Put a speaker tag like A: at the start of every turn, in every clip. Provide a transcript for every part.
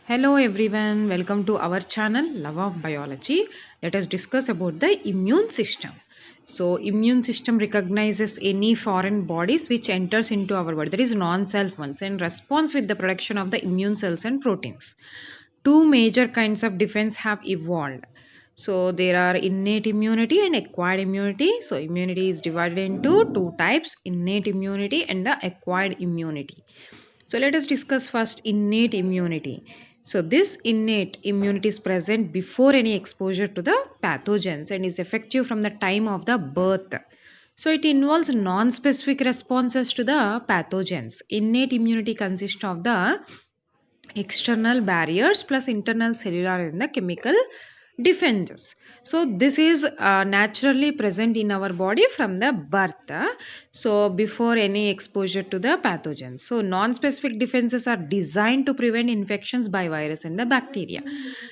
A: Hello everyone, welcome to our channel Love of Biology. Let us discuss about the immune system. So immune system recognizes any foreign bodies which enters into our body, that is non-self ones, and responds with the production of the immune cells and proteins. Two major kinds of defense have evolved. So there are innate immunity and acquired immunity. So immunity is divided into two types, innate immunity and the acquired immunity. So let us discuss first innate immunity. So this innate immunity is present before any exposure to the pathogens and is effective from the time of the birth. So it involves non-specific responses to the pathogens. Innate immunity consists of the external barriers plus internal cellular and the chemical defenses. So this is naturally present in our body from the birth, so before any exposure to the pathogens. So non-specific defenses are designed to prevent infections by virus and the bacteria.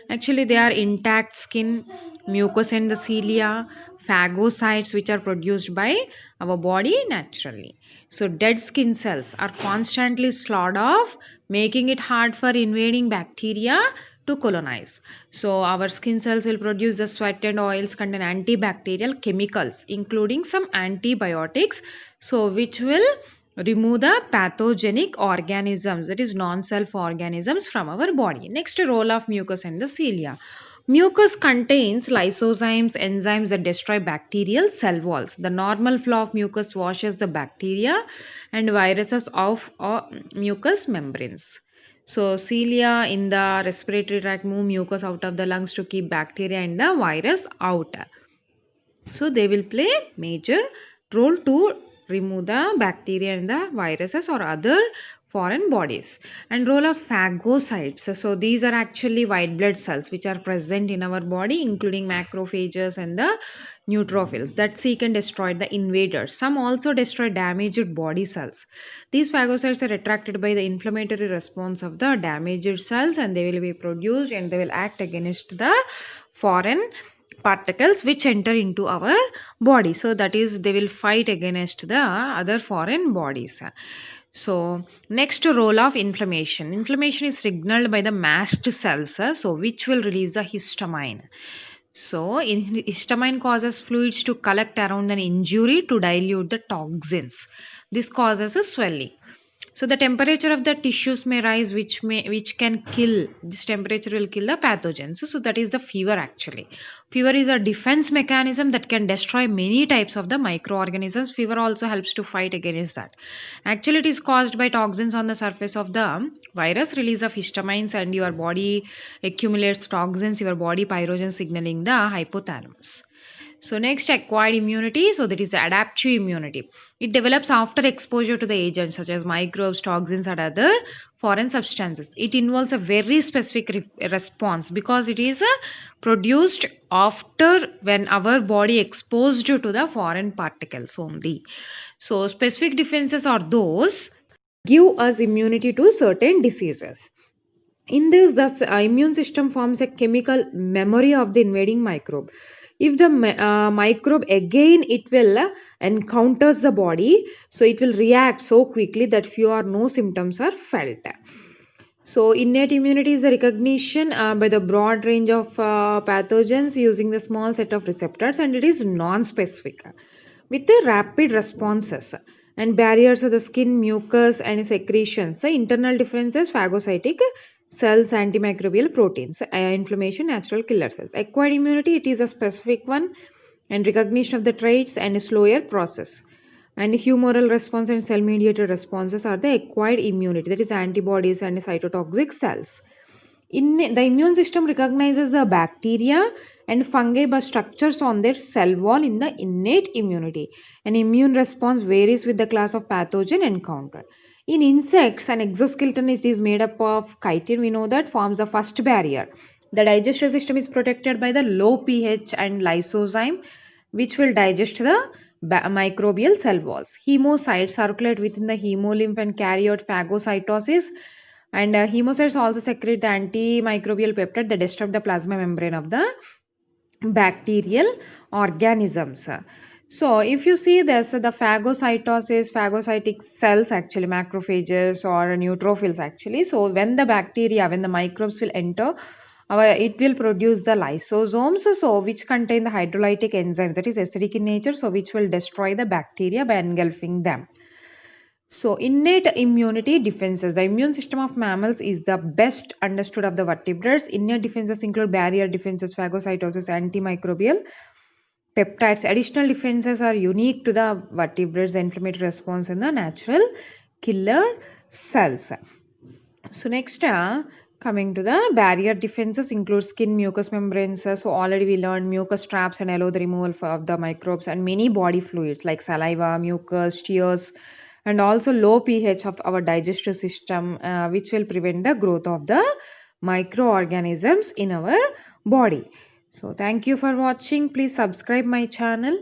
A: Actually they are intact skin, mucous endothelia, phagocytes which are produced by our body naturally. So dead skin cells are constantly slaughtered off, making it hard for invading bacteria to colonize. So our skin cells will produce the sweat and oils contain antibacterial chemicals including some antibiotics, so which will remove the pathogenic organisms, that is non-self organisms, from our body. Next, role of mucous endothelia. Mucus contains lysozymes, enzymes that destroy bacterial cell walls. The normal flow of mucus washes the bacteria and viruses off mucous membranes. So cilia in the respiratory tract move mucus out of the lungs to keep bacteria and the virus out. So they will play major role to remove the bacteria and the viruses or other foreign bodies. And role of phagocytes. So these are actually white blood cells which are present in our body, including macrophages and the neutrophils that seek and destroy the invaders. Some also destroy damaged body cells. These phagocytes are attracted by the inflammatory response of the damaged cells, and they will be produced and they will act against the foreign particles which enter into our body. So that is, they will fight against the other foreign bodies. So next, role of inflammation. Inflammation is signaled by the mast cells, so which will release the histamine. So histamine causes fluids to collect around an injury to dilute the toxins. This causes a swelling. So the temperature of the tissues may rise, which can kill. This temperature will kill the pathogens. So that is the fever actually. Fever is a defense mechanism that can destroy many types of the microorganisms. Fever also helps to fight against that. Actually, it is caused by toxins on the surface of the virus, release of histamines, and your body accumulates toxins. Your body pyrogen signaling the hypothalamus. So next, acquired immunity. So that is adaptive immunity. It develops after exposure to the agents such as microbes, toxins, and other foreign substances. It involves a very specific response because it is produced after when our body exposed to the foreign particles only. So specific defenses are those give us immunity to certain diseases. In this, the immune system forms a chemical memory of the invading microbe. If the microbe again it will encounters the body, so it will react so quickly that few or no symptoms are felt. So innate immunity is a recognition by the broad range of pathogens using the small set of receptors, and it is non-specific with the rapid responses and barriers of the skin, mucus and secretions. So internal differences, phagocytic cells, antimicrobial proteins, inflammation, natural killer cells. Acquired immunity, it is a specific one and recognition of the traits and a slower process. And humoral response and cell mediated responses are the acquired immunity, that is antibodies and cytotoxic cells. The immune system recognizes the bacteria and fungi by structures on their cell wall in the innate immunity. An immune response varies with the class of pathogen encountered. In insects, an exoskeleton is made up of chitin, we know that, forms the first barrier. The digestive system is protected by the low pH and lysozyme, which will digest the microbial cell walls. Hemocytes circulate within the hemolymph and carry out phagocytosis. And hemocytes also secrete the antimicrobial peptide that disrupt the plasma membrane of the bacterial organisms. So if you see this, the phagocytosis, phagocytic cells actually, macrophages or neutrophils actually. So when the bacteria, when the microbes will enter, it will produce the lysosomes, so which contain the hydrolytic enzymes that is acidic in nature, so which will destroy the bacteria by engulfing them. So innate immunity defenses. The immune system of mammals is the best understood of the vertebrates. Innate defenses include barrier defenses, phagocytosis, antimicrobial peptides. Additional defenses are unique to the vertebrates, the inflammatory response in the natural killer cells. So next, coming to the barrier defenses include skin mucous membranes. So already we learned mucus traps and allow the removal of the microbes, and many body fluids like saliva, mucus, tears, and also low pH of our digestive system, which will prevent the growth of the microorganisms in our body. So thank you for watching. Please subscribe my channel.